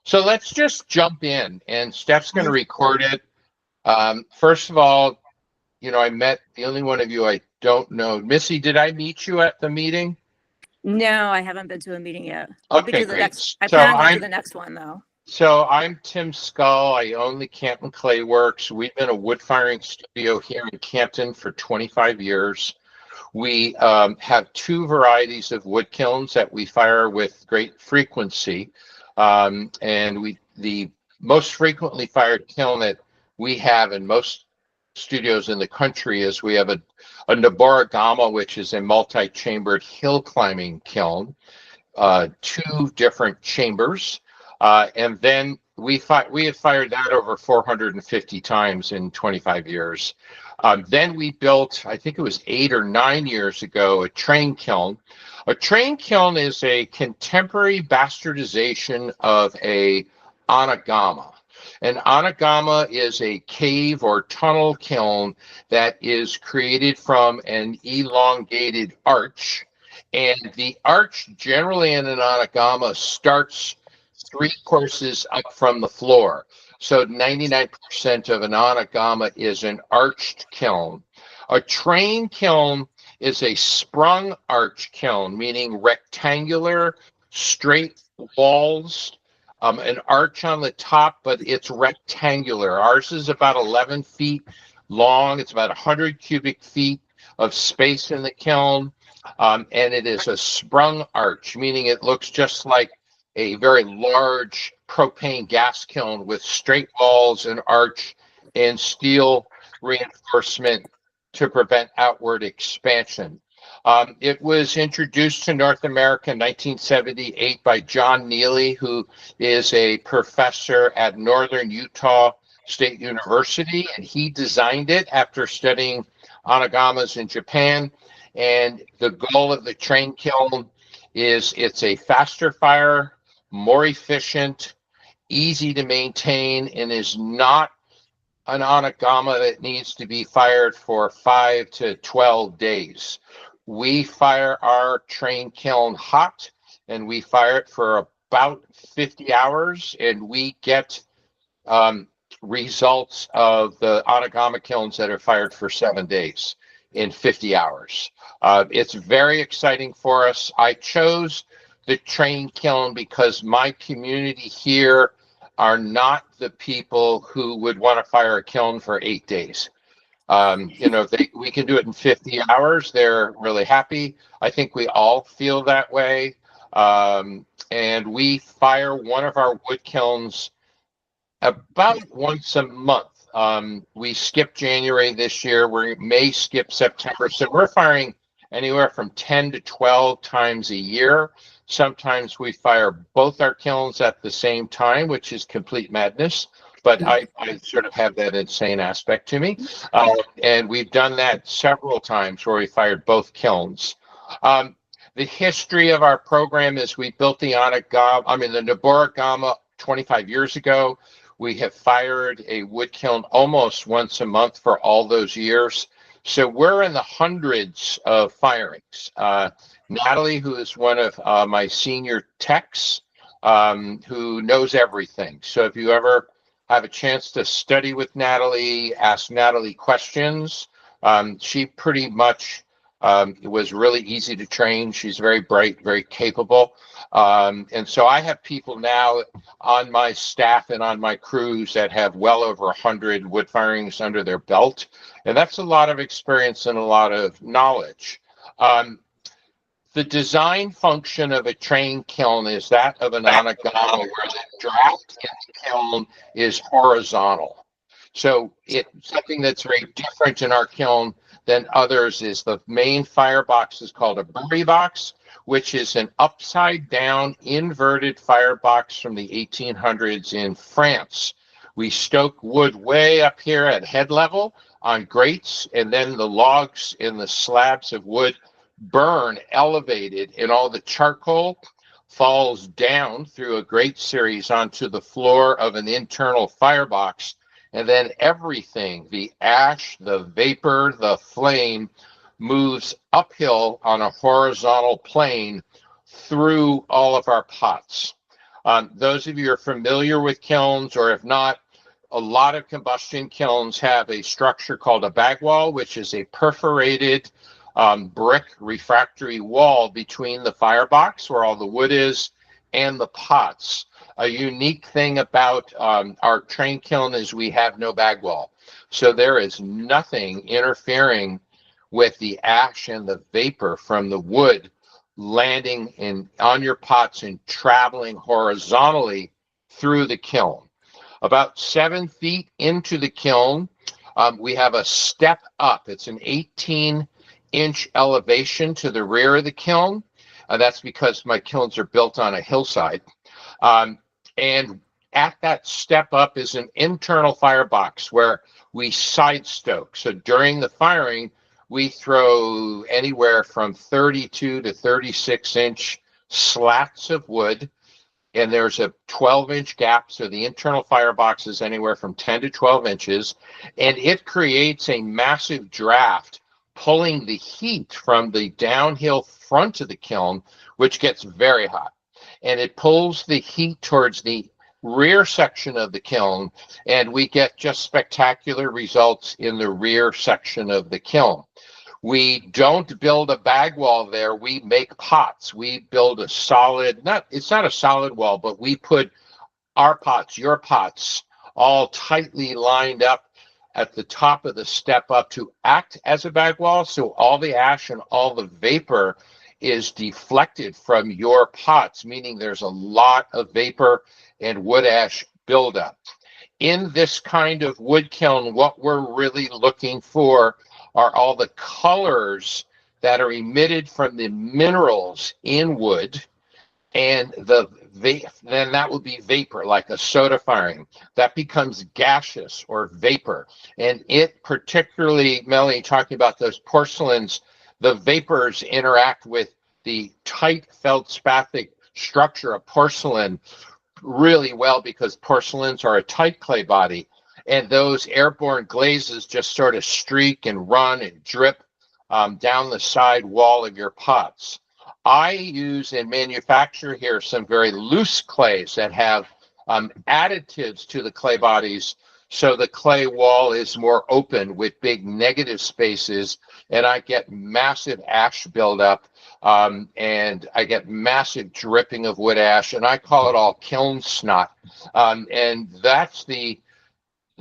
So let's just jump in, and Steph's going to record it. First of all, I met the only one of you I don't know. Missy, did I meet you at the meeting? No, I haven't been to a meeting yet. I'll be Okay, to the great. next. I So plan on going to I'm the next one though. so I'm Tim Scull. I own the Canton Clay Works. We've been a wood firing studio here in Canton for 25 years. We have two varieties of wood kilns that we fire with great frequency. And the most frequently fired kiln that we have in most studios in the country is we have a Noborigama, which is a multi-chambered hill climbing kiln, two different chambers. And then we have fired that over 450 times in 25 years. Then we built, I think it was 8 or 9 years ago, a train kiln. A train kiln is a contemporary bastardization of a anagama. An anagama is a cave or tunnel kiln that is created from an elongated arch. And the arch generally in an anagama starts 3 courses up from the floor. So 99% of an anagama is an arched kiln. A train kiln is a sprung arch kiln, meaning rectangular, straight walls, an arch on the top, but it's rectangular. Ours is about 11 feet long. It's about 100 cubic feet of space in the kiln. And it is a sprung arch, meaning it looks just like a very large propane gas kiln with straight walls and arch and steel reinforcement to prevent outward expansion. It was introduced to North America in 1978 by John Neely, who is a professor at Northern Utah State University, and he designed it after studying anagamas in Japan. And the goal of the train kiln is it's a faster fire, more efficient, easy to maintain, and is not an anagama that needs to be fired for 5 to 12 days. We fire our train kiln hot, and we fire it for about 50 hours, and we get results of the anagama kilns that are fired for 7 days in 50 hours. It's very exciting for us. I chose the train kiln because my community here are not the people who would want to fire a kiln for 8 days. If we can do it in 50 hours, they're really happy. I think we all feel that way. And we fire one of our wood kilns about once a month. We skipped January this year. We may skip September. So we're firing anywhere from 10 to 12 times a year. Sometimes we fire both our kilns at the same time, which is complete madness. But I sort of have that insane aspect to me. And we've done that several times where we fired both kilns. The history of our program is we built the Noborigama 25 years ago. We have fired a wood kiln almost once a month for all those years. So we're in the hundreds of firings. Natalie, who is one of my senior techs, who knows everything. So if you ever have a chance to study with Natalie, ask Natalie questions, she pretty much was really easy to train. She's very bright, very capable. And so I have people now on my staff and on my crews that have well over 100 wood firings under their belt. And that's a lot of experience and a lot of knowledge. The design function of a train kiln is that of an anagama, where the draft in the kiln is horizontal. So something that's very different in our kiln than others is the main firebox is called a bury box, which is an upside down inverted firebox from the 1800s in France. We stoke wood way up here at head level on grates, and then the logs in the slabs of wood burn elevated, and all the charcoal falls down through a grate series onto the floor of an internal firebox. And then everything, the ash, the vapor, the flame, moves uphill on a horizontal plane through all of our pots. Those of you who are familiar with kilns, or if not, a lot of combustion kilns have a structure called a bag wall, which is a perforated brick refractory wall between the firebox where all the wood is and the pots. A unique thing about our train kiln is we have no bag wall. So there is nothing interfering with the ash and the vapor from the wood landing on your pots and traveling horizontally through the kiln. About 7 feet into the kiln, we have a step up. It's an 18-inch elevation to the rear of the kiln. That's because my kilns are built on a hillside. And at that step up is an internal firebox where we side stoke. So during the firing, we throw anywhere from 32 to 36-inch slats of wood, and there's a 12-inch gap. So the internal firebox is anywhere from 10 to 12 inches, and it creates a massive draft, pulling the heat from the downhill front of the kiln, which gets very hot. And it pulls the heat towards the rear section of the kiln, and we get just spectacular results in the rear section of the kiln. We don't build a bag wall there. We make pots. We build a solid, it's not a solid wall, but we put our pots, your pots, all tightly lined up at the top of the step up to act as a bag wall. So all the ash and all the vapor is deflected from your pots, meaning there's a lot of vapor and wood ash buildup. In this kind of wood kiln, what we're really looking for are all the colors that are emitted from the minerals in wood, and then that would be vapor, like a soda firing. That becomes gaseous or vapor. And it particularly, Melanie, talking about those porcelains, the vapors interact with the tight feldspathic structure of porcelain really well, because porcelains are a tight clay body, and those airborne glazes just sort of streak and run and drip down the side wall of your pots. I use and manufacture here some very loose clays that have additives to the clay bodies, so the clay wall is more open with big negative spaces, and I get massive ash buildup, and I get massive dripping of wood ash, and I call it all kiln snot. And that's the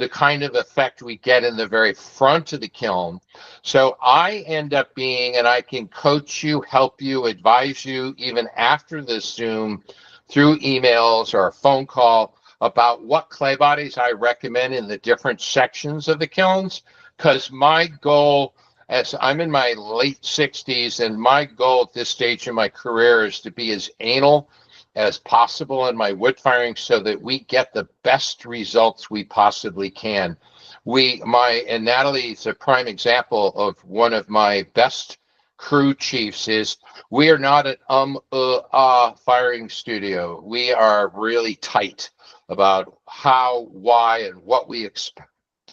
kind of effect we get in the very front of the kiln. So I end up being, and I can coach you, help you, advise you, even after this Zoom, through emails or a phone call, about what clay bodies I recommend in the different sections of the kilns. Because my goal, as I'm in my late 60s, and my goal at this stage in my career is to be as anal as possible in my wood firing, so that we get the best results we possibly can. And Natalie's a prime example of one of my best crew chiefs. Is we are not an firing studio. We are really tight about how, why, and what we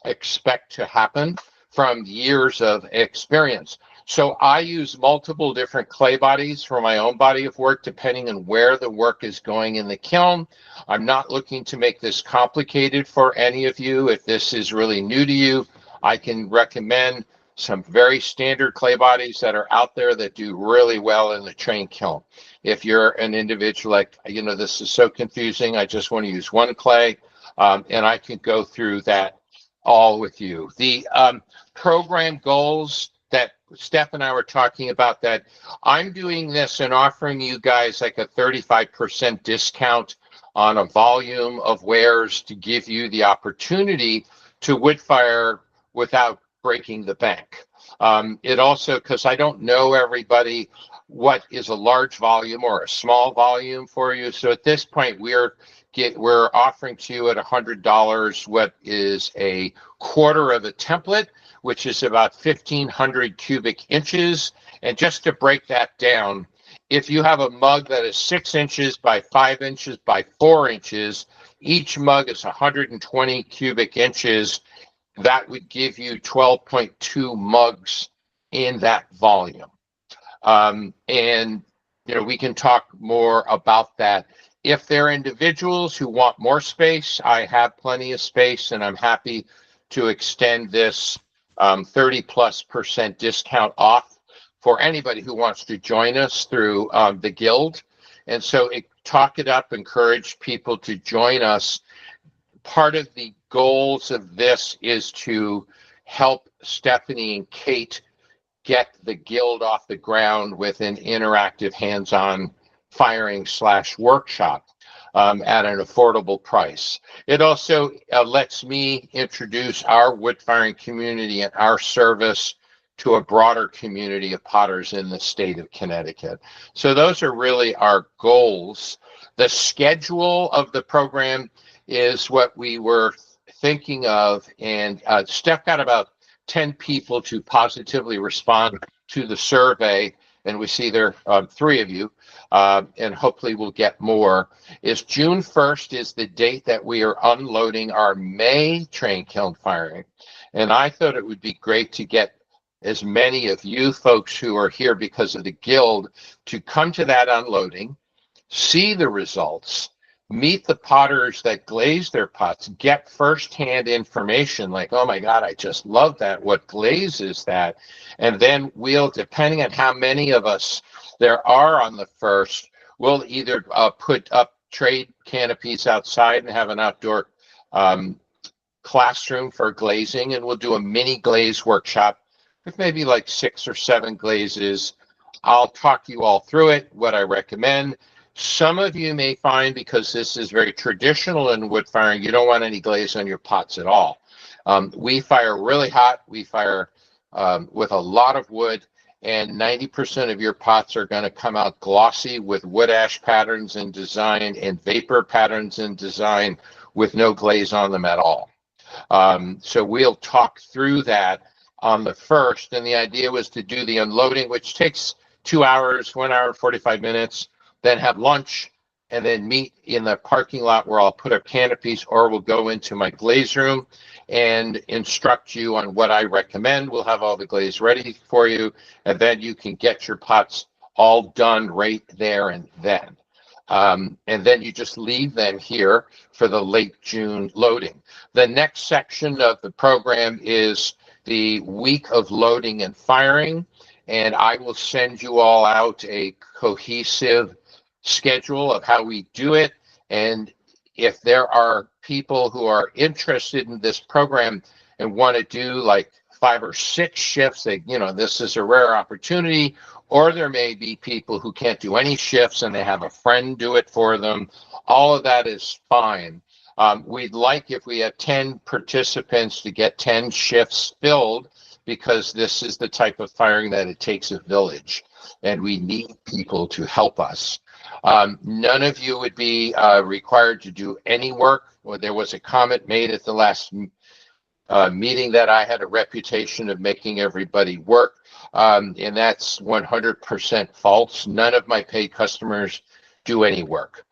expect to happen from years of experience. So I use multiple different clay bodies for my own body of work, depending on where the work is going in the kiln. I'm not looking to make this complicated for any of you. If this is really new to you, I can recommend some very standard clay bodies that are out there that do really well in the train kiln. If you're an individual like, this is so confusing, I just want to use one clay, and I can go through that all with you. The program goals that Steph and I were talking about, that I'm doing this and offering you guys like a 35% discount on a volume of wares to give you the opportunity to wood fire without breaking the bank. It also, because I don't know everybody, what is a large volume or a small volume for you. So at this point, we're offering to you at $100 what is a quarter of a template, which is about 1,500 cubic inches. And just to break that down, if you have a mug that is 6 inches by 5 inches by 4 inches, each mug is 120 cubic inches. That would give you 12.2 mugs in that volume. And we can talk more about that. If there are individuals who want more space, I have plenty of space, and I'm happy to extend this 30+% discount off for anybody who wants to join us through the Guild. And so talk it up, encourage people to join us. Part of the goals of this is to help Stephanie and Kate get the Guild off the ground with an interactive hands-on firing / workshop at an affordable price. It also lets me introduce our wood firing community and our service to a broader community of potters in the state of Connecticut. So those are really our goals. The schedule of the program is what we were thinking of, and Steph got about 10 people to positively respond to the survey, and we see there are 3 of you, and hopefully we'll get more. Is June 1st is the date that we are unloading our May train kiln firing, and I thought it would be great to get as many of you folks who are here because of the Guild to come to that unloading, see the results, meet the potters that glaze their pots, get firsthand information like, oh my God, I just love that. What glaze is that? And then we'll, depending on how many of us there are on the first, we'll either put up trade canopies outside and have an outdoor classroom for glazing, and we'll do a mini glaze workshop with maybe like 6 or 7 glazes. I'll talk you all through it, what I recommend. Some of you may find, because this is very traditional in wood firing, you don't want any glaze on your pots at all. We fire really hot. We fire with a lot of wood, and 90% of your pots are going to come out glossy with wood ash patterns in design and vapor patterns in design with no glaze on them at all. So we'll talk through that on the first, and the idea was to do the unloading, which takes 2 hours, 1 hour, 45 minutes, then have lunch, and then meet in the parking lot where I'll put up canopies, or we'll go into my glaze room and instruct you on what I recommend. We'll have all the glaze ready for you, and then you can get your pots all done right there and then. And then you just leave them here for the late June loading. The next section of the program is the week of loading and firing, and I will send you all out a cohesive schedule of how we do it. And if there are people who are interested in this program and want to do like 5 or 6 shifts, this is a rare opportunity. Or there may be people who can't do any shifts and they have a friend do it for them. All of that is fine. We'd like, if we have 10 participants, to get 10 shifts filled, because this is the type of firing that it takes a village, and we need people to help us. None of you would be required to do any work. Well, there was a comment made at the last meeting that I had a reputation of making everybody work, and that's 100% false. None of my paid customers do any work.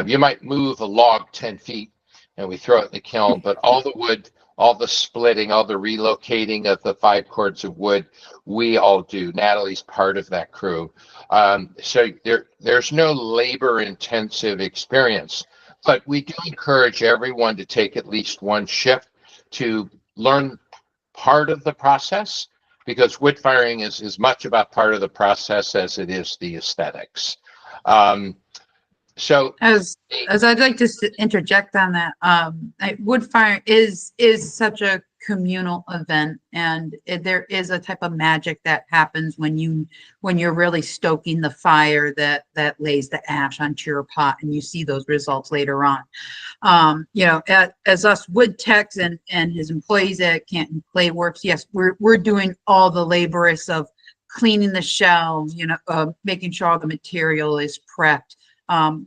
You might move a log 10 feet and we throw it in the kiln, but all the wood, all the splitting, all the relocating of the 5 cords of wood, we all do. Natalie's part of that crew. So there's no labor intensive experience, but we do encourage everyone to take at least 1 shift to learn part of the process, because wood firing is as much about part of the process as it is the aesthetics. So as I'd like to interject on that, wood firing is such a communal event, and there is a type of magic that happens when you're really stoking the fire that lays the ash onto your pot, and you see those results later on. As us wood techs and his employees at Canton Clay Works, yes, we're doing all the laborious of cleaning the shelves, making sure all the material is prepped.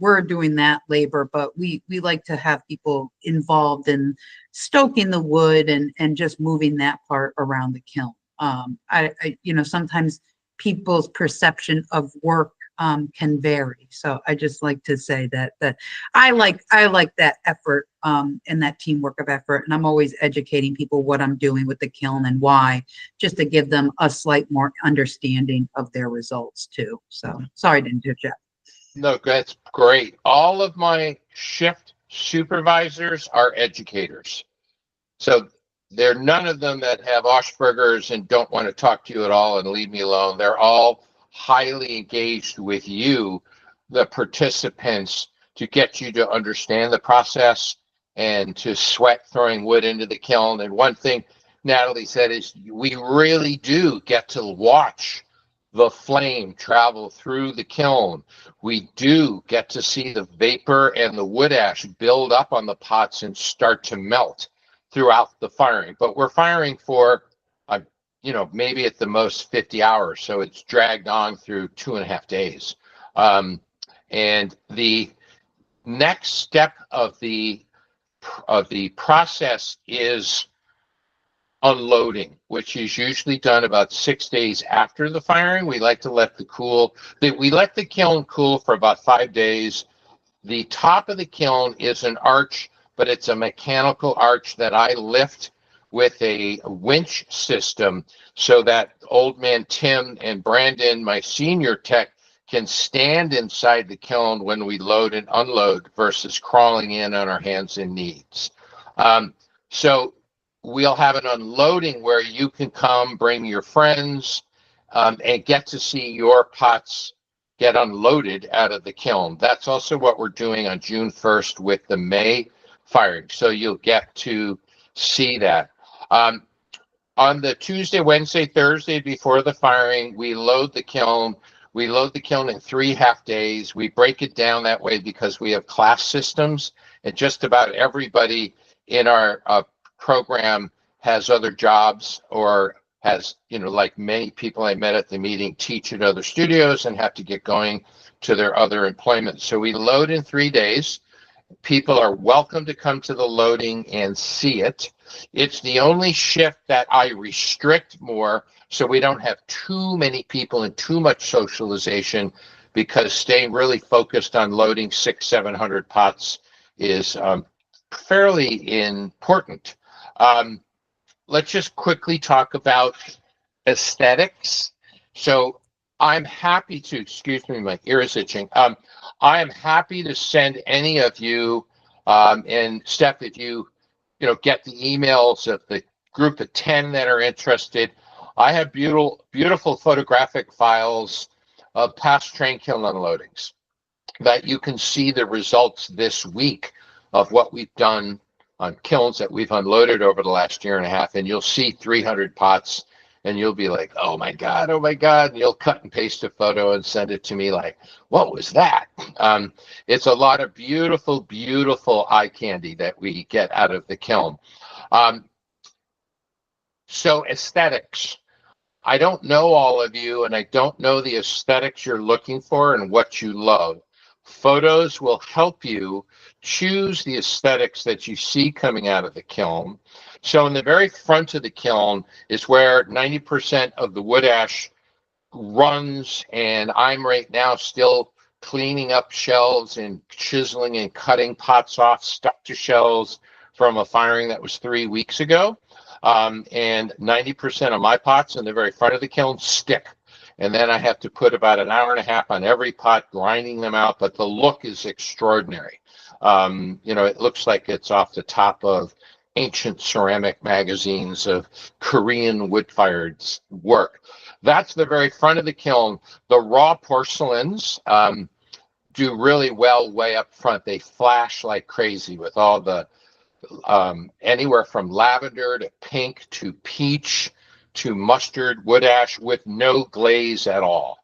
We're doing that labor, but we like to have people involved in stoking the wood and just moving that part around the kiln. Sometimes people's perception of work can vary. So I just like to say that I like that effort and that teamwork of effort, and I'm always educating people what I'm doing with the kiln and why, just to give them a slight more understanding of their results too. So sorry to interject. No, that's great. All of my shift supervisors are educators. So there are none of them that have Asperger's and don't want to talk to you at all and leave me alone. They're all highly engaged with you, the participants, to get you to understand the process and to sweat throwing wood into the kiln. And one thing Natalie said is we really do get to watch the flame travel through the kiln. We do get to see the vapor and the wood ash build up on the pots and start to melt throughout the firing. But we're firing for, maybe at the most 50 hours. So it's dragged on through 2.5 days. And the next step of the process is unloading, which is usually done about 6 days after the firing. We like to let the kiln cool for about 5 days. The top of the kiln is an arch, but it's a mechanical arch that I lift with a winch system so that old man Tim and Brandon, my senior tech, can stand inside the kiln when we load and unload versus crawling in on our hands and knees. So we'll have an unloading where you can come, bring your friends, and get to see your pots get unloaded out of the kiln. That's also what we're doing on June 1st with the May firing. So you'll get to see that. On the Tuesday, Wednesday, Thursday before the firing, we load the kiln. We load the kiln in 3 half days. We break it down that way because we have class systems, and just about everybody in our program has other jobs or has, like many people I met at the meeting, teach at other studios and have to get going to their other employment. So we load in 3 days. People are welcome to come to the loading and see it. It's the only shift that I restrict more so we don't have too many people and too much socialization, because staying really focused on loading 600-700 pots is fairly important. Let's just quickly talk about aesthetics. So I'm happy to, excuse me, my ear is itching. I am happy to send any of you, and Steph, if you get the emails of the group of 10 that are interested. I have beautiful photographic files of past train kiln unloadings that you can see the results this week of what we've done on kilns that we've unloaded over the last 1.5 years, and you'll see 300 pots and you'll be like, oh my God, and you'll cut and paste a photo and send it to me like, what was that? It's a lot of beautiful eye candy that we get out of the kiln. So aesthetics. I don't know all of you, and I don't know the aesthetics you're looking for and what you love. Photos will help you choose the aesthetics that you see coming out of the kiln. So in the very front of the kiln is where 90% of the wood ash runs, and I'm right now still cleaning up shelves and chiseling and cutting pots off stuck to shelves from a firing that was 3 weeks ago. And 90% of my pots in the very front of the kiln stick. And then I have to put about 1.5 hours on every pot, grinding them out, but the look is extraordinary. It looks like it's off the top of ancient ceramic magazines of Korean wood-fired work. That's the very front of the kiln. The raw porcelains do really well way up front. They flash like crazy with all the anywhere from lavender to pink to peach to mustard wood ash with no glaze at all.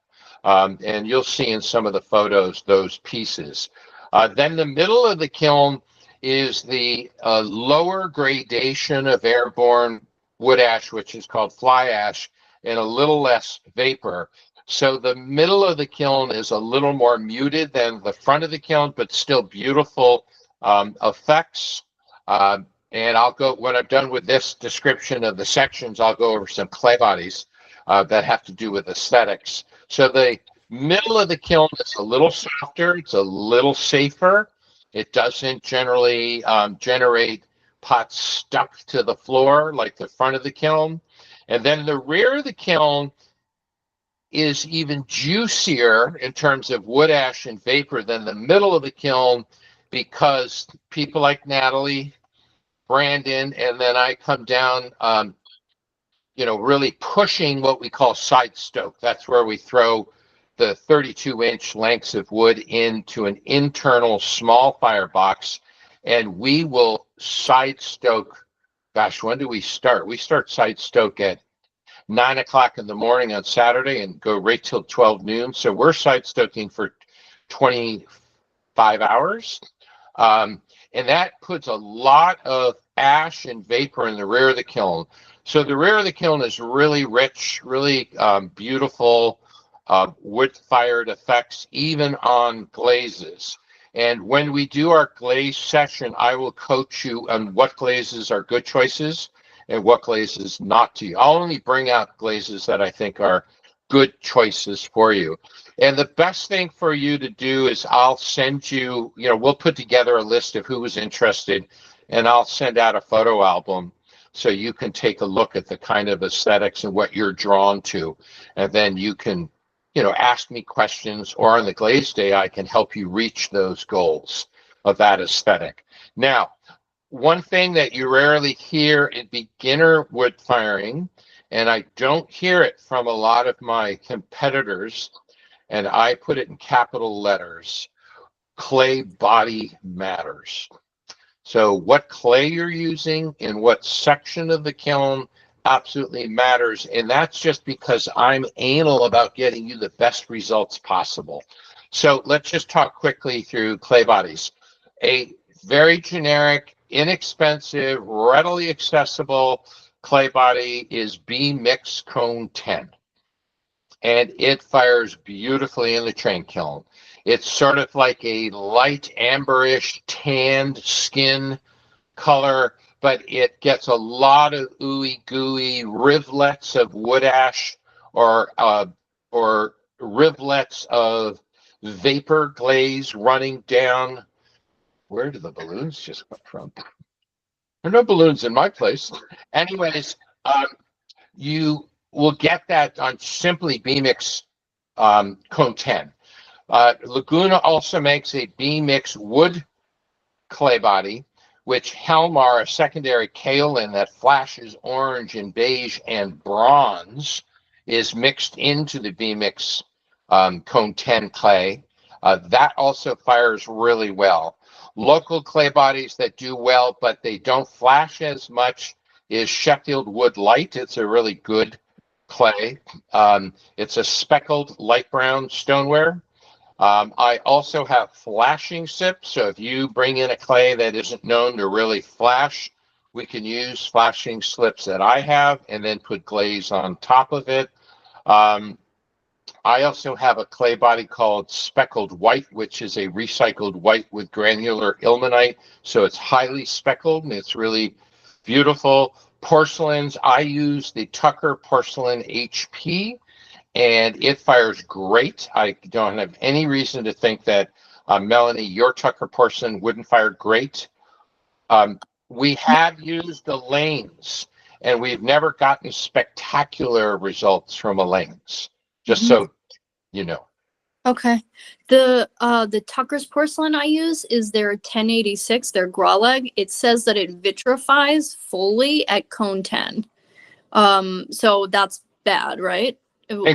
And you'll see in some of the photos those pieces. Then the middle of the kiln is the lower gradation of airborne wood ash, which is called fly ash, and a little less vapor. So the middle of the kiln is a little more muted than the front of the kiln, but still beautiful effects. And I'll go, when I'm done with this description of the sections, I'll go over some clay bodies that have to do with aesthetics. So the middle of the kiln is a little softer, it's a little safer. It doesn't generally generate pots stuck to the floor like the front of the kiln. And then the rear of the kiln is even juicier in terms of wood ash and vapor than the middle of the kiln, because people like Natalie, Brandon, and then I come down, really pushing what we call side stoke. That's where we throw the 32-inch lengths of wood into an internal small firebox, and we will side stoke. Gosh, when do we start? We start side stoke at 9 o'clock in the morning on Saturday and go right till 12 noon. So we're side stoking for 25 hours. And that puts a lot of ash and vapor in the rear of the kiln. So the rear of the kiln is really rich, really beautiful wood-fired effects, even on glazes. And when we do our glaze session, I will coach you on what glazes are good choices and what glazes not to. I'll only bring out glazes that I think are good choices for you. And the best thing for you to do is I'll send you, we'll put together a list of who was interested, and I'll send out a photo album so you can take a look at the kind of aesthetics and what you're drawn to. And then you can, ask me questions, or on the glaze day, I can help you reach those goals of that aesthetic. Now, one thing that you rarely hear in beginner wood firing, and I don't hear it from a lot of my competitors, and I put it in capital letters: clay body matters. So what clay you're using in what section of the kiln absolutely matters, and that's just because I'm anal about getting you the best results possible. So let's just talk quickly through clay bodies. A very generic, inexpensive, readily accessible clay body is B-Mix Cone 10. And it fires beautifully in the train kiln. It's sort of like a light amberish tanned skin color, but it gets a lot of ooey gooey rivulets of wood ash, or rivulets of vapor glaze running down. Where do the balloons just come from? There are no balloons in my place. Anyways, you will get that on simply B-Mix Cone 10. Laguna also makes a B-Mix wood clay body, which Helmar, a secondary kaolin that flashes orange and beige and bronze, is mixed into the B-Mix Cone 10 clay. That also fires really well. Local clay bodies that do well, but they don't flash as much, is Sheffield Wood Light. It's a really good clay. It's a speckled light brown stoneware. I also have flashing sips. So if you bring in a clay that isn't known to really flash, we can use flashing slips that I have and then put glaze on top of it. I also have a clay body called Speckled White, which is a recycled white with granular ilmenite. So it's highly speckled and it's really beautiful. Porcelains, I use the Tucker Porcelain HP, and it fires great. I don't have any reason to think that, Melanie, your Tucker Porcelain wouldn't fire great. We have used the lanes, and we've never gotten spectacular results from a lanes, just so you know. Okay. The Tucker's porcelain I use is their 1086, their Grauleg. It says that it vitrifies fully at cone 10. So that's bad, right? Hey,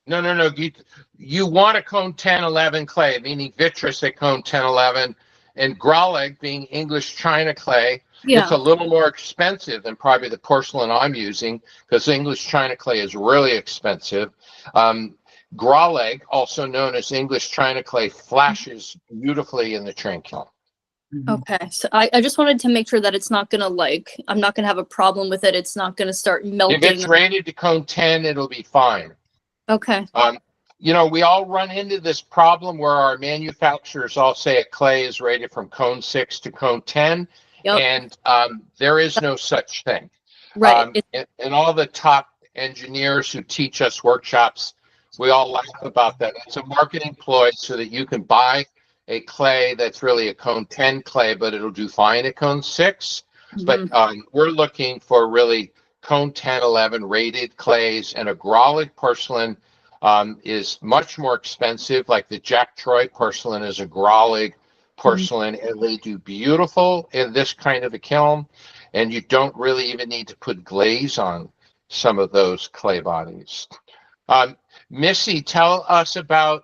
no. You want a cone 1011 clay, meaning vitreous at cone 1011, and Grauleg being English China clay. Yeah. It's a little more expensive than probably the porcelain I'm using, because English China clay is really expensive. Grauleg, also known as English China clay, flashes beautifully in the train kiln. Okay, so I just wanted to make sure that it's not gonna I'm not gonna have a problem with it. It's not gonna start melting. If it's rated to cone 10, it'll be fine. Okay. We all run into this problem where our manufacturers all say a clay is rated from cone 6 to cone 10, Yep. and there is no such thing. Right. And all the top engineers who teach us workshops, we all laugh about that. It's a marketing ploy so that you can buy a clay that's really a cone 10 clay, but it'll do fine at cone 6. But we're looking for really cone 10, 11 rated clays, and a Grauleg porcelain is much more expensive. Like the Jack Troy porcelain is a Graulig porcelain, and they do beautiful in this kind of a kiln, and you don't really even need to put glaze on some of those clay bodies. Missy, tell us about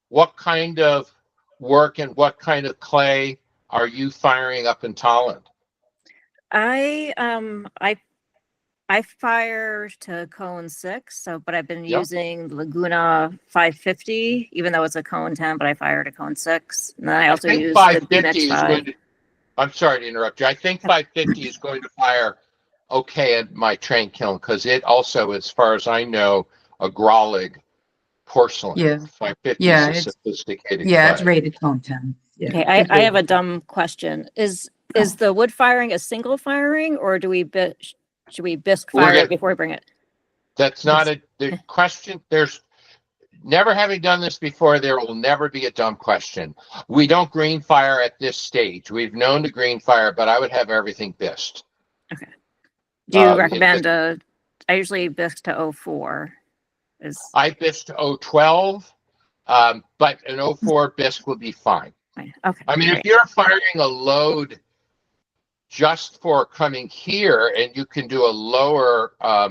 what kind of work and what kind of clay are you firing up in Tolland? I fire to cone 6, but I've been Yep. using Laguna 550, even though it's a cone 10, but I fire to cone 6. And then I also think use the 550 BMX is 5. going to, I'm sorry to interrupt you. I think 550 is going to fire okay at my train kiln because it also, as far as I know, a Graulig porcelain. Yeah. 550 Yeah, is a it's- sophisticated Yeah, it's clay. rated cone 10. Yeah. Okay, it's I have a rated. dumb question. Is Oh. the wood firing a single firing, or should we bisque We're fire gonna- it before we bring it? That's not the question. There's never having done this before, there will never be a dumb question. We don't green fire at this stage. We've known to green fire, but I would have everything bisqued. Do you if recommend I usually bisque to 04. I bisque to 012, but an 04 bisque would be fine. Okay. I mean, if great. you're firing a load just for coming here and you can do a lower a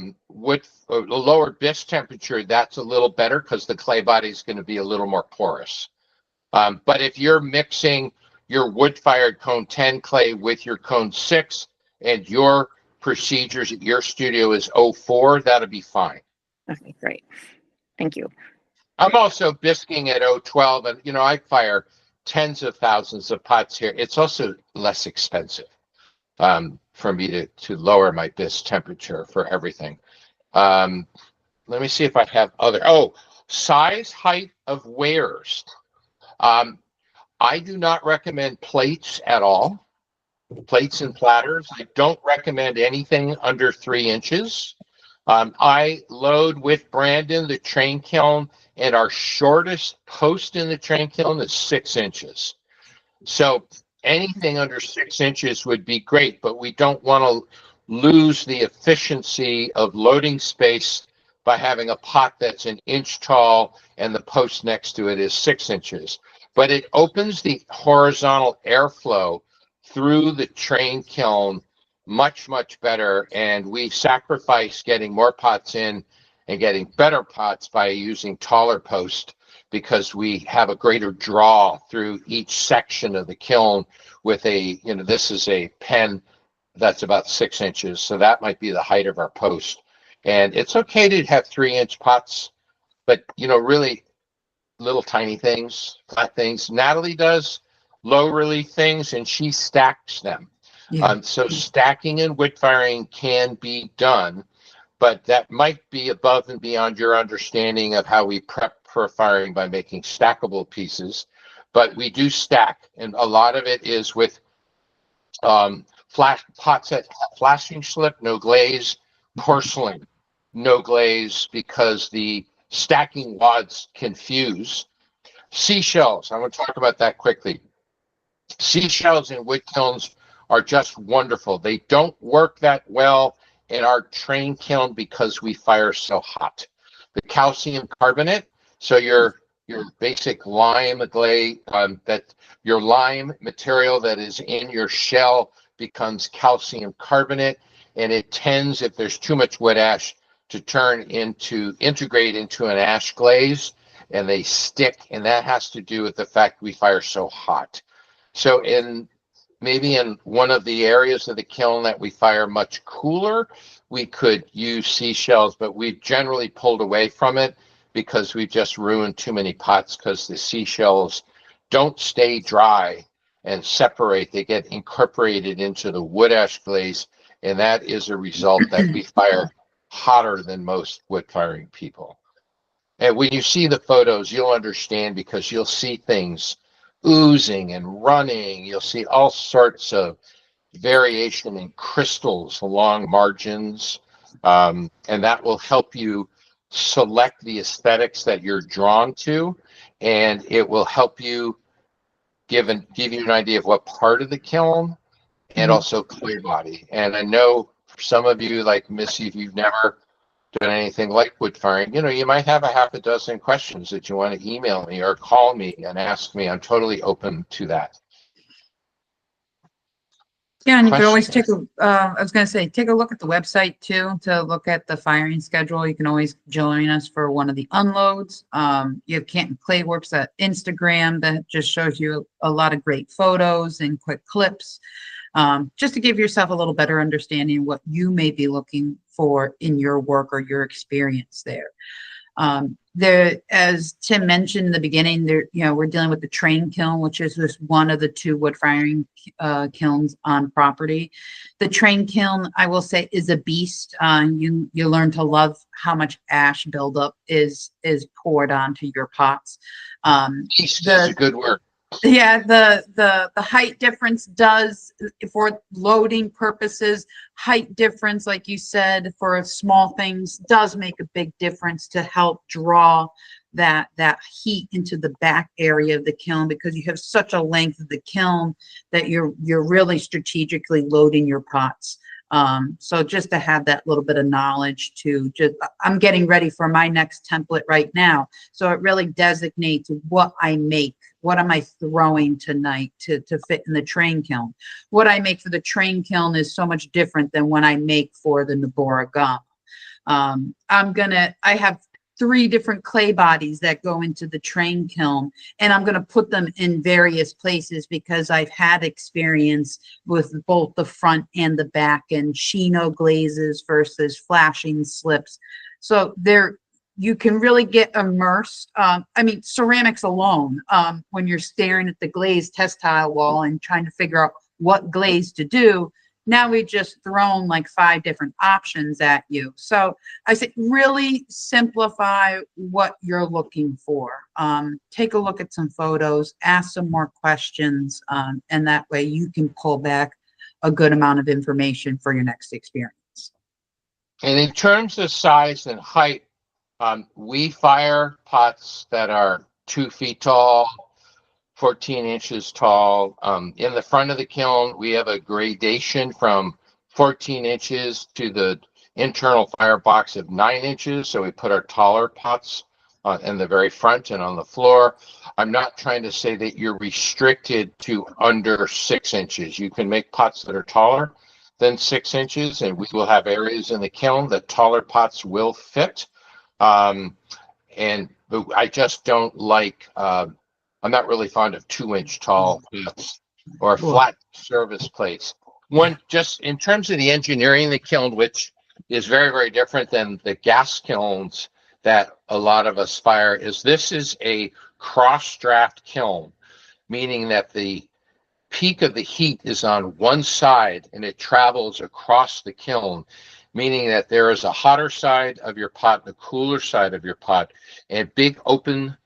lower bisque temperature, that's a little better because the clay body is going to be a little more porous. But if you're mixing your wood-fired cone 10 clay with your cone 6 and your procedures at your studio is 04, that'll be fine. Okay, great. Thank you. I'm also bisquing at 012, and I fire tens of thousands of pots here. It's also less expensive for me to lower my bisque temperature for everything. Let me see if I have other. Size, height of wares. I do not recommend plates at all. Plates and platters. I don't recommend anything under 3 inches. I load with Brandon the train kiln, and our shortest post in the train kiln is 6 inches. So anything under 6 inches would be great, but we don't want to lose the efficiency of loading space by having a pot that's an inch tall and the post next to it is 6 inches. But it opens the horizontal airflow through the train kiln much, much better. And we sacrifice getting more pots in and getting better pots by using taller posts because we have a greater draw through each section of the kiln with this is a pen that's about 6 inches. So that might be the height of our post. And it's okay to have 3-inch pots, but really little tiny things, flat things. Natalie does low relief things and she stacks them. Yeah. So stacking and wood firing can be done, but that might be above and beyond your understanding of how we prep for firing by making stackable pieces. But we do stack, and a lot of it is with pots that have flashing slip, no glaze, porcelain, no glaze, because the stacking wads can fuse. Seashells, I want to talk about that quickly. Seashells in wood kilns are just wonderful. They don't work that well in our train kiln because we fire so hot. The calcium carbonate, so your basic lime glaze, that your lime material that is in your shell becomes calcium carbonate, and it tends, if there's too much wood ash, to integrate into an ash glaze, and they stick, and that has to do with the fact we fire so hot. So maybe in one of the areas of the kiln that we fire much cooler, we could use seashells, but we've generally pulled away from it because we've just ruined too many pots because the seashells don't stay dry and separate. They get incorporated into the wood ash glaze, and that is a result that we fire hotter than most wood firing people. And when you see the photos, you'll understand because you'll see things oozing and running. You'll see all sorts of variation in crystals along margins, and that will help you select the aesthetics that you're drawn to, and it will help you give you an idea of what part of the kiln and also clear body. And I know for some of you, like Missy, if you've never done anything like wood firing, you might have a half a dozen questions that you want to email me or call me and ask me. I'm totally open to that. Yeah, and you could always Question? take I was gonna say, take a look at the website too, to look at the firing schedule. You can always join us for one of the unloads. You have Canton Clay Works at Instagram that just shows you a lot of great photos and quick clips. Just to give yourself a little better understanding of what you may be looking for in your work or your experience there. There, as Tim mentioned in the beginning, there, we're dealing with the train kiln, which is just one of the 2 wood firing kilns on property. The train kiln, I will say, is a beast. You learn to love how much ash buildup is poured onto your pots. Beast is a good word. Yeah, the height difference does, for loading purposes, height difference, like you said, for small things does make a big difference to help draw that heat into the back area of the kiln, because you have such a length of the kiln that you're really strategically loading your pots. So just to have that little bit of knowledge to I'm getting ready for my next template right now. So it really designates what I make. What am I throwing tonight to fit in the train kiln? What I make for the train kiln is so much different than what I make for the Nabora gum. I have 3 different clay bodies that go into the train kiln, and I'm going to put them in various places because I've had experience with both the front and the back, and Shino glazes versus flashing slips. So you can really get immersed. I mean, ceramics alone, when you're staring at the glazed test tile wall and trying to figure out what glaze to do, now we've just thrown like 5 different options at you. So I say really simplify what you're looking for. Take a look at some photos, ask some more questions, and that way you can pull back a good amount of information for your next experience. And in terms of size and height, we fire pots that are 2 feet tall, 14 inches tall. In the front of the kiln, we have a gradation from 14 inches to the internal firebox of 9 inches. So we put our taller pots in the very front and on the floor. I'm not trying to say that you're restricted to under 6 inches. You can make pots that are taller than 6 inches, and we will have areas in the kiln that taller pots will fit. And I just don't like, I'm not really fond of 2-inch tall pots or flat service plates. One, just in terms of the engineering of the kiln, which is very, very different than the gas kilns that a lot of us fire, is this is a cross draft kiln, meaning that the peak of the heat is on one side and it travels across the kiln, meaning that there is a hotter side of your pot and a cooler side of your pot, and big open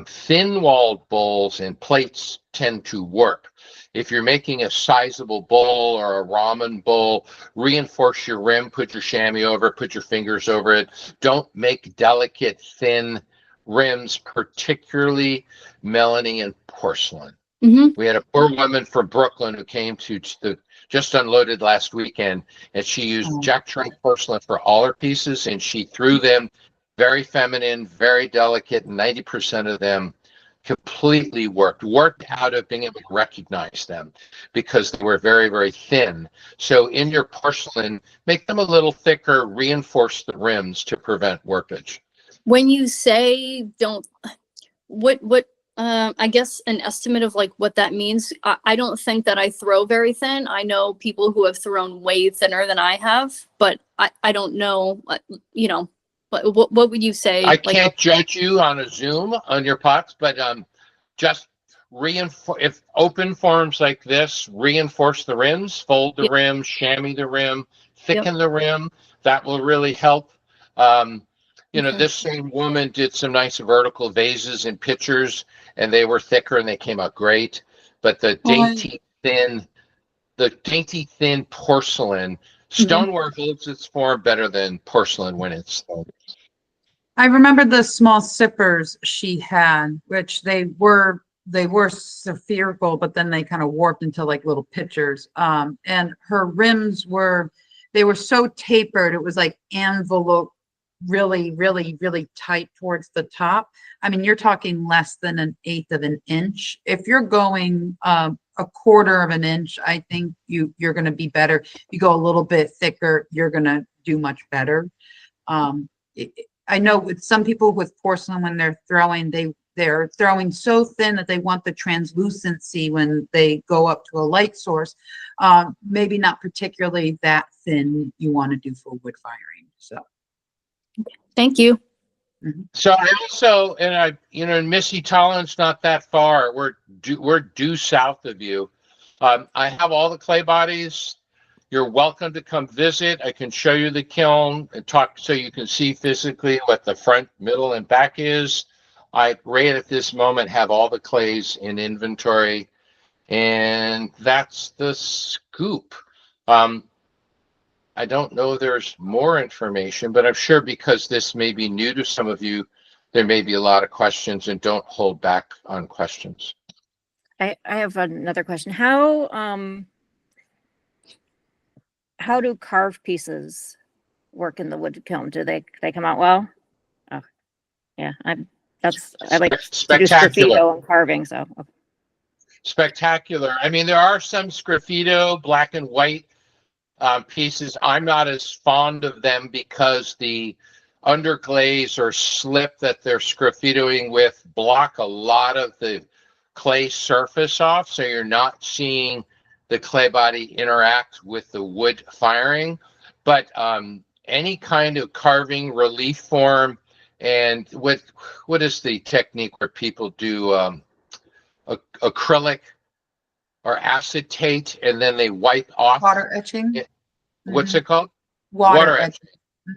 thin-walled bowls and plates tend to work. If you're making a sizable bowl or a ramen bowl, reinforce your rim, put your chamois over it, put your fingers over it. Don't make delicate, thin rims, particularly Melanie and porcelain. Mm-hmm. We had a poor woman from Brooklyn who came to just unloaded last weekend, and she used Jack Trunk porcelain for all her pieces, and she threw them very feminine, very delicate. 90% of them completely worked out of being able to recognize them because they were very, very thin. So in your porcelain, make them a little thicker, reinforce the rims to prevent warpage. When you say don't, what I guess an estimate of like what that means. I don't think that I throw very thin. I know people who have thrown way thinner than I have, but I don't know, what would you say? I can't judge you on a Zoom on your pots, but just reinforce, if open forms like this, reinforce the rims, fold the rim, chamois the rim, thicken the rim. That will really help. This same woman did some nice vertical vases and pitchers, and they were thicker and they came out great. But the dainty thin porcelain, stoneware holds its form better than porcelain when it's sold. I remember the small sippers she had, which they were spherical, but then they kind of warped into like little pitchers. And her rims were they were so tapered. It was like envelope, really, really, really tight towards the top. I mean, you're talking less than an eighth of an inch. If you're going a quarter of an inch, I think you're going to be better. You go a little bit thicker, you're going to do much better. I know with some people with porcelain, when they're throwing, they're throwing so thin that they want the translucency when they go up to a light source. Maybe not particularly that thin you want to do for wood firing. So. Thank you. So I also, and Missy Tolland's not that far. We're due south of you. I have all the clay bodies. You're welcome to come visit. I can show you the kiln and talk so you can see physically what the front, middle, and back is. I right at this moment have all the clays in inventory, and that's the scoop. I don't know there's more information, but I'm sure because this may be new to some of you, there may be a lot of questions, and don't hold back on questions. I have another question. How do carved pieces work in the wood kiln? Do they come out well? Oh, yeah, I like to do Spectacular. sgraffito and carving, so. Okay. Spectacular. I mean, there are some sgraffito black and white pieces. I'm not as fond of them because the underglaze or slip that they're sgraffitoing with block a lot of the clay surface off, so you're not seeing the clay body interact with the wood firing. But any kind of carving, relief form, and what is the technique where people do acrylic or acetate and then they wipe off Water etching. What's it called? Water etching.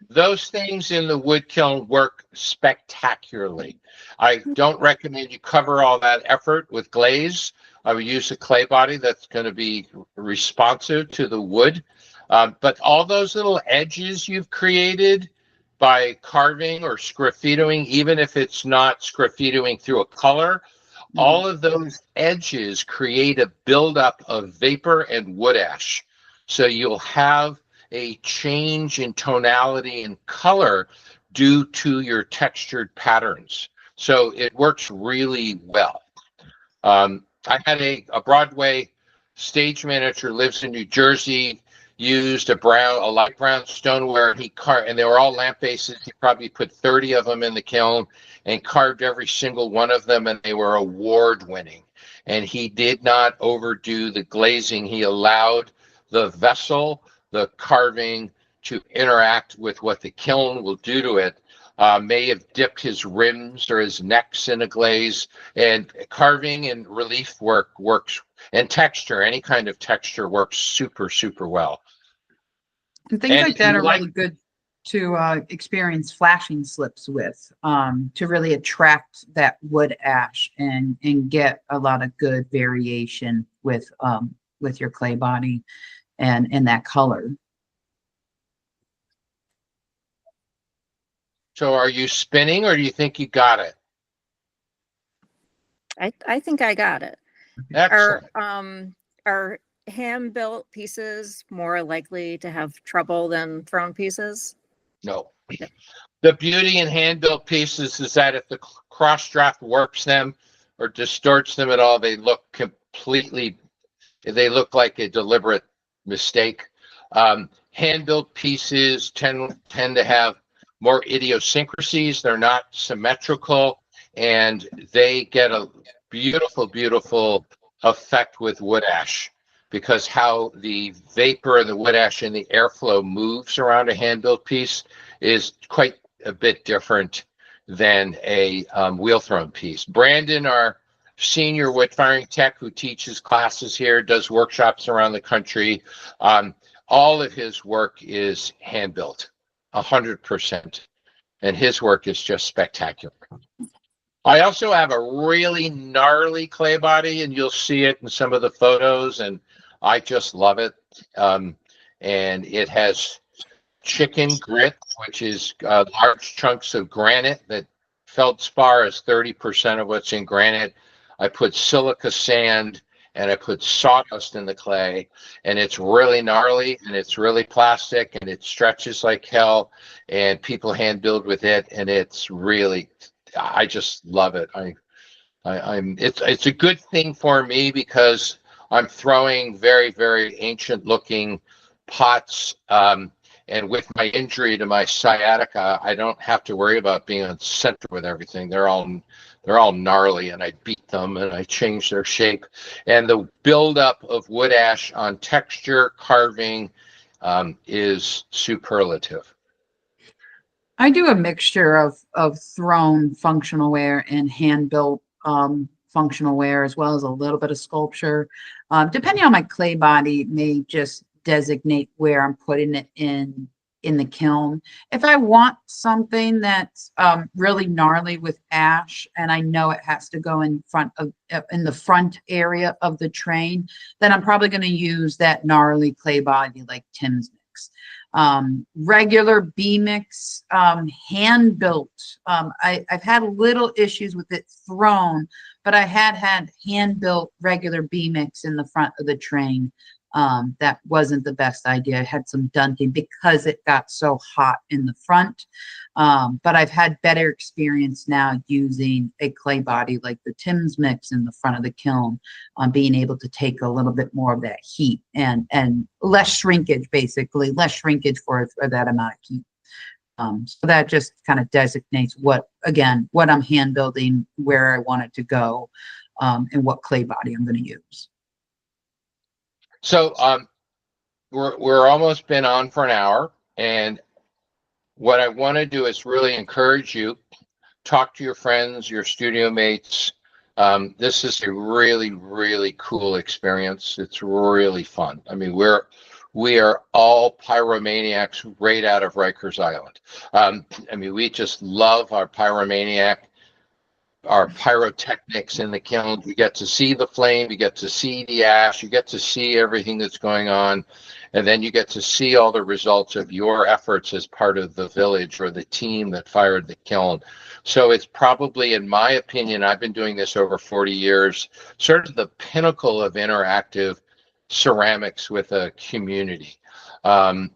Those things in the wood kiln work spectacularly. I don't recommend you cover all that effort with glaze. I would use a clay body that's going to be responsive to the wood. But all those little edges you've created by carving or sgraffitoing, even if it's not sgraffitoing through a color, all of those edges create a buildup of vapor and wood ash. So you'll have a change in tonality and color due to your textured patterns. So it works really well. I had a Broadway stage manager, lives in New Jersey, used a light brown stoneware. And they were all lamp bases. He probably put 30 of them in the kiln and carved every single one of them, and they were award winning. And he did not overdo the glazing. He allowed the vessel, the carving, to interact with what the kiln will do to it. May have dipped his rims or his necks in a glaze, and carving and relief work works, and texture, any kind of texture works super, super well. And things like that are really good to experience flashing slips with, to really attract that wood ash and get a lot of good variation with your clay body and that color. So are you spinning, or do you think you got it? I think I got it. Excellent. Are hand-built pieces more likely to have trouble than thrown pieces? No. The beauty in hand-built pieces is that if the cross draft warps them or distorts them at all, they look like a deliberate mistake. Hand-built pieces tend to have more idiosyncrasies. They're not symmetrical, and they get a beautiful, beautiful effect with wood ash, because how the vapor and the wood ash and the airflow moves around a hand-built piece is quite a bit different than a wheel-thrown piece. Brandon, our senior wood firing tech who teaches classes here, does workshops around the country. All of his work is hand-built, 100%. And his work is just spectacular. I also have a really gnarly clay body, and you'll see it in some of the photos, and I just love it. And it has chicken grit, which is large chunks of granite. That feldspar is 30% of what's in granite. I put silica sand and I put sawdust in the clay, and it's really gnarly and it's really plastic and it stretches like hell, and people hand build with it, and it's really, I just love it. It's a good thing for me because I'm throwing very, very ancient looking pots. And with my injury to my sciatica, I don't have to worry about being on center with everything. They're all gnarly, and I beat them and I change their shape. And the buildup of wood ash on texture carving is superlative. I do a mixture of thrown functional wear and hand built functional wear, as well as a little bit of sculpture. Depending on my clay body, may just designate where I'm putting it in the kiln. If I want something that's really gnarly with ash, and I know it has to go in the front area of the train, then I'm probably going to use that gnarly clay body like Tim's mix. Regular B mix, hand built. I've had little issues with it thrown, but I had hand built regular B mix in the front of the train. That wasn't the best idea. I had some dunting because it got so hot in the front. But I've had better experience now using a clay body like the Tim's mix in the front of the kiln, being able to take a little bit more of that heat and less shrinkage, basically less shrinkage for that amount of heat. So that just kind of designates what I'm hand building, where I want it to go, and what clay body I'm going to use. So we're almost been on for an hour, and what I want to do is really encourage you, talk to your friends, your studio mates. This is a really, really cool experience. It's really fun. I mean, we are all pyromaniacs right out of Rikers Island. I mean, we just love our pyrotechnics in the kiln. You get to see the flame, you get to see the ash, you get to see everything that's going on, and then you get to see all the results of your efforts as part of the village or the team that fired the kiln. So it's probably, in my opinion, I've been doing this over 40 years, sort of the pinnacle of interactive ceramics with a community. And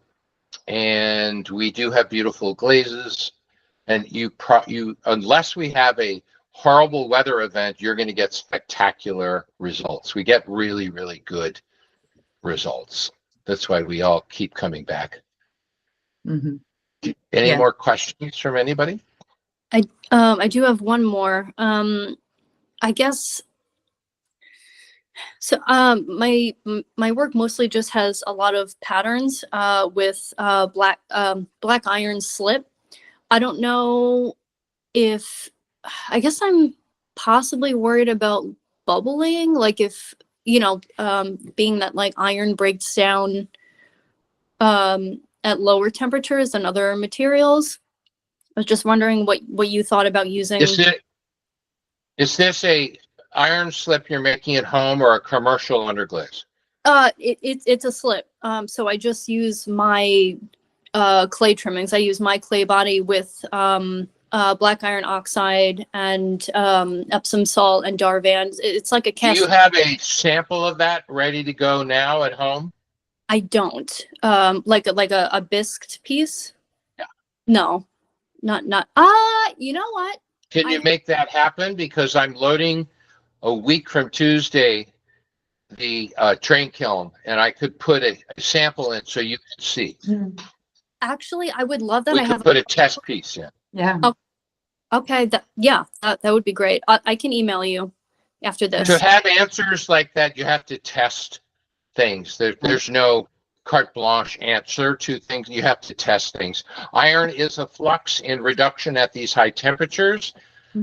we do have beautiful glazes, and you unless we have a horrible weather event, you're going to get spectacular results. We get really, really good results. That's why we all keep coming back. Mm-hmm. Any more questions from anybody? I do have one more. I guess so. My work mostly just has a lot of patterns with black iron slip. I don't know if, I guess I'm possibly worried about bubbling, like if, being that like iron breaks down at lower temperatures than other materials. I was just wondering what you thought about using. Is this a iron slip you're making at home or a commercial underglaze? It's a slip. So I just use my clay trimmings. I use my clay body with black iron oxide and Epsom salt and Darvan. It's like a cast. Do you have a sample of that ready to go now at home? I don't. Like a bisqued piece? Yeah. No. Not. You know what? Can you make that happen? Because I'm loading a week from Tuesday the train kiln, and I could put a sample in so you can see. Actually, I would love that. We could put a test piece in. Yeah. Okay. That would be great. I can email you after this. To have answers like that, you have to test things. There's no carte blanche answer to things. You have to test things. Iron is a flux in reduction at these high temperatures.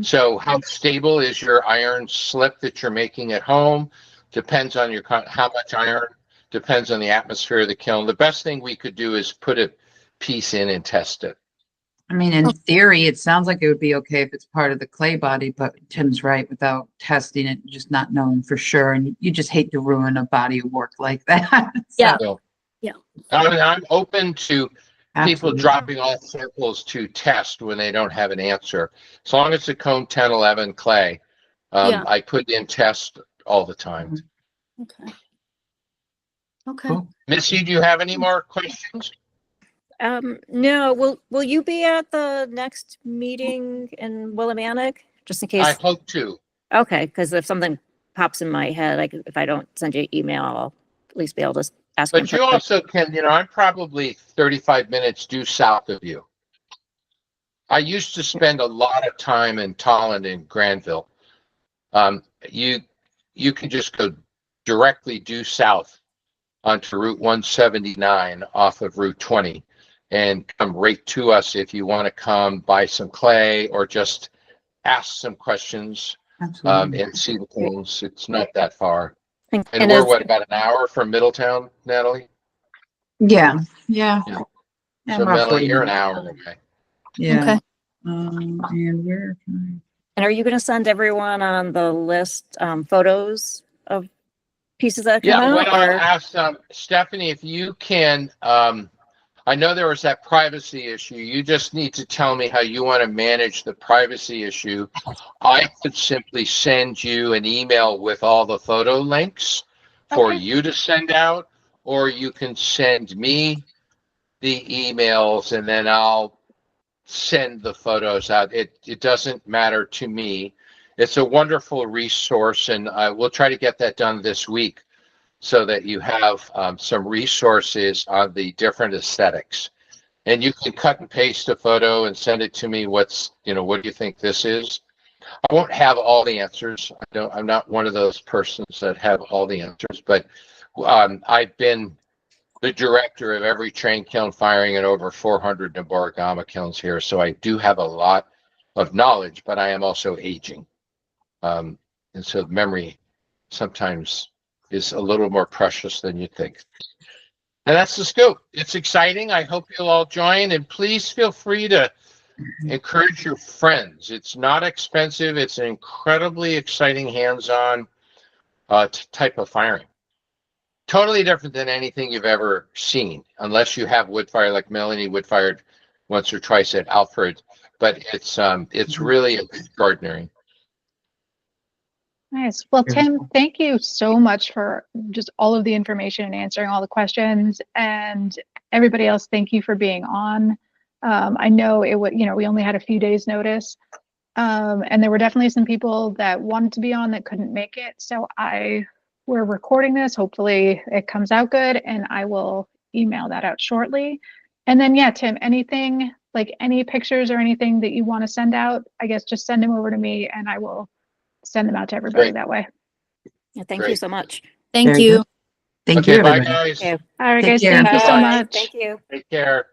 So how stable is your iron slip that you're making at home? Depends on how much iron, depends on the atmosphere of the kiln. The best thing we could do is put a piece in and test it. I mean, in theory, it sounds like it would be okay if it's part of the clay body, but Tim's right, without testing it, just not knowing for sure. And you just hate to ruin a body of work like that. Yeah. So, yeah. I'm open to people Absolutely. dropping off samples to test when they don't have an answer. As long as it's a cone 1011 clay, I put in test all the time. Okay. Okay. Cool. Missy, do you have any more questions? No, will you be at the next meeting in Willimantic? Just in I case. hope to. Okay, because if something pops in my head, if I don't send you an email, I'll at least be able to ask him. But you also can, I'm probably 35 minutes due south of you. I used to spend a lot of time in Tolland and Granville. You can just go directly due south onto Route 179 off of Route 20 and come right to us if you want to come buy some clay or just ask some questions Absolutely. and see the things. It's not that far. And And we're is- about an hour from Middletown, Natalie? Yeah, yeah. Yeah. Yeah, So about Melanie, 40 you're an minutes. hour away. Yeah. Okay. And where can And are you going to send everyone on the list photos of pieces that come Yeah, out? well, I'll Or? ask Stephanie if you can. I know there was that privacy issue. You just need to tell me how you want to manage the privacy issue. I could simply send you an email with all the photo links for Okay. you to send out, or you can send me the emails and then I'll send the photos out. It doesn't matter to me. It's a wonderful resource, and we'll try to get that done this week so that you have some resources on the different aesthetics. And you can cut and paste a photo and send it to me. What do you think this is? I won't have all the answers. I'm not one of those persons that have all the answers, but I've been the director of every train kiln firing in over 400 Noborigama kilns here. So I do have a lot of knowledge, but I am also aging. And so memory sometimes is a little more precious than you think. And that's the scoop. It's exciting. I hope you'll all join, and please feel free to encourage your friends. It's not expensive. It's an incredibly exciting hands-on type of firing. Totally different than anything you've ever seen, unless you have wood fire like Melanie wood fired once or twice at Alfred. But it's really extraordinary. Nice. Well, Tim, thank you so much for just all of the information and answering all the questions. And everybody else, thank you for being on. I know it would, we only had a few days notice. And there were definitely some people that wanted to be on that couldn't make it. So we're recording this. Hopefully it comes out good, and I will email that out shortly. And then, yeah, Tim, anything, like any pictures or anything that you want to send out, I guess just send them over to me and I will send them out to everybody Great. that way. Yeah, thank you Great. so much. Thank Very you. good. Thank Okay, you, bye everybody. guys. Thank you. All right, Take guys, care. thank you so Bye. much. Thank you. Take care.